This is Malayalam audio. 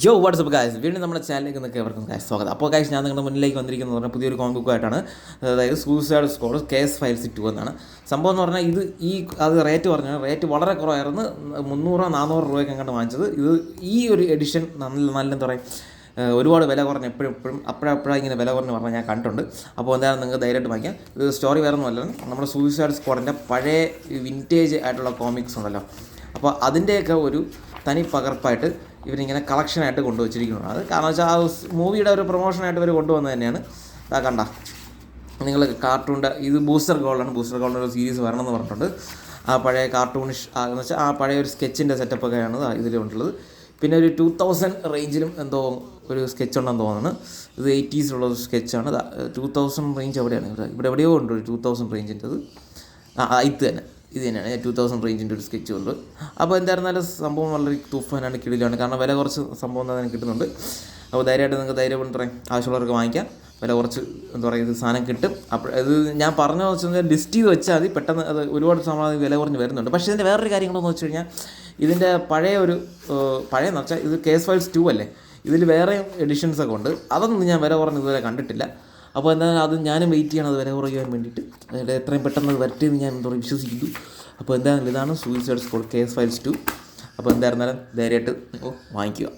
യോ വാട്ട്സപ്പ് ഗായ്സ്, വീണ്ടും നമ്മുടെ ചാനലിലേക്ക് നിൽക്കുക എവർക്കും ഗായ്സ് സ്വാഗതം. അപ്പോൾ ഗായ്സ്, ഞാൻ നിങ്ങളുടെ മുന്നിലേക്ക് വന്നിരിക്കുന്നത് പറഞ്ഞാൽ പുതിയൊരു കോമിക് ബുക്കായിട്ടാണ്. അതായത് സൂയിസൈഡ് സ്ക്വാഡ് കേസ് ഫയൽസ് 2 എന്നാണ് സംഭവം എന്ന് പറഞ്ഞാൽ. അത് റേറ്റ് പറഞ്ഞാൽ റേറ്റ് വളരെ കുറവായിരുന്നു. 300-400 രൂപയ്ക്ക് അങ്ങോട്ട് വാങ്ങിച്ചത്. ഈ ഒരു എഡിഷൻ നല്ല എന്താ പറയുക, ഒരുപാട് വില കുറഞ്ഞ് എപ്പോഴും അപ്പോഴപ്പോഴാണ് ഇങ്ങനെ വില കുറഞ്ഞ് പറഞ്ഞാൽ ഞാൻ കണ്ടിട്ടുണ്ട്. അപ്പോൾ എന്തായാലും നിങ്ങൾക്ക് ധൈര്യമായിട്ട് വാങ്ങിക്കാം. ഇത് സ്റ്റോറി വേറെ ഒന്നുമല്ല, നമ്മുടെ സൂയിസൈഡ് സ്ക്വാഡിൻ്റെ പഴയ വിൻറ്റേജ് ആയിട്ടുള്ള കോമിക്സ് ഉണ്ടല്ലോ, അപ്പോൾ അതിൻ്റെയൊക്കെ ഒരു തനി പകർപ്പായിട്ട് ഇവരിങ്ങനെ കളക്ഷനായിട്ട് കൊണ്ടുവച്ചിരിക്കുന്നതാണ്. അത് കാരണം വെച്ചാൽ ആ മൂവിയുടെ ഒരു പ്രൊമോഷനായിട്ട് ഇവർ കൊണ്ടുവന്നത് തന്നെയാണ്. അതാ കണ്ട നിങ്ങൾ കാർട്ടൂണിൻ്റെ ഇത് ബൂസ്റ്റർ ഗോൾഡാണ്. ബൂസ്റ്റർ ഗോൾഡിൻ്റെ ഒരു സീരീസ് വരണമെന്ന് പറഞ്ഞിട്ടുണ്ട്. ആ പഴയ കാർട്ടൂണിഷ് എന്ന് വെച്ചാൽ ആ പഴയ ഒരു സ്കെച്ചിൻ്റെ സെറ്റപ്പൊക്കെയാണ് ഇതിലുള്ളത്. പിന്നെ ഒരു 2000 റേഞ്ചിലും എന്തോ ഒരു സ്കെച്ച് ഉണ്ടെന്ന് തോന്നുന്നു. ഇത് 80s ഒരു സ്കെച്ചാണ്. 2000 റേഞ്ച് എവിടെയാണ്? ഇവിടെ എവിടെയോ ഉണ്ട് ഒരു 2000 റേഞ്ചിൻ്റെത്. ഇത് തന്നെയാണ് 2000 റേഞ്ചിൻ്റെ ഒരു സ്കെച്ച് ഉണ്ട്. അപ്പോൾ എന്തായിരുന്നാലും സംഭവം വളരെ തുഫാനാണ്, കിടിലാണ്. കാരണം വില കുറച്ച് സംഭവം തന്നെ കിട്ടുന്നുണ്ട്. അപ്പോൾ ധൈര്യമായിട്ട് നിങ്ങൾക്ക് ധൈര്യപ്പെട്ട് ആവശ്യമുള്ളവർക്ക് വാങ്ങിക്കാം. വില കുറച്ച് എന്താ പറയുക, ഇത് സാധനം കിട്ടും. അപ്പോൾ ഇത് ഞാൻ പറഞ്ഞു വെച്ചാൽ ലിസ്റ്റ് ചെയ്ത് വെച്ചാൽ മതി, പെട്ടെന്ന് അത് ഒരുപാട് സമയം വില കുറഞ്ഞ് വരുന്നുണ്ട്. പക്ഷേ ഇതിൻ്റെ വേറൊരു കാര്യങ്ങളെന്ന് വെച്ച് കഴിഞ്ഞാൽ, ഇതിൻ്റെ പഴയെന്ന് വെച്ചാൽ ഇത് കേസ് ഫയൽസ് 2 അല്ലേ, ഇതിൽ വേറെ എഡിഷൻസൊക്കെ ഉണ്ട്. അതൊന്നും ഞാൻ വില കുറഞ്ഞ് ഇതുവരെ കണ്ടിട്ടില്ല. അപ്പോൾ എന്തായാലും അത് ഞാനും വെയിറ്റ് ചെയ്യണം, അത് വില കുറയാൻ വേണ്ടിയിട്ട്. അതായത് എത്രയും പെട്ടെന്ന് അത് വരട്ടെ എന്ന് ഞാൻ വിശ്വസിക്കുന്നു. അപ്പോൾ എന്തായാലും ഇതാണ് സൂയിസൈഡ് സ്ക്വാഡ് കേസ് ഫയൽസ് 2. അപ്പോൾ എന്തായിരുന്നാലും ധൈര്യമായിട്ട് വാങ്ങിക്കുക.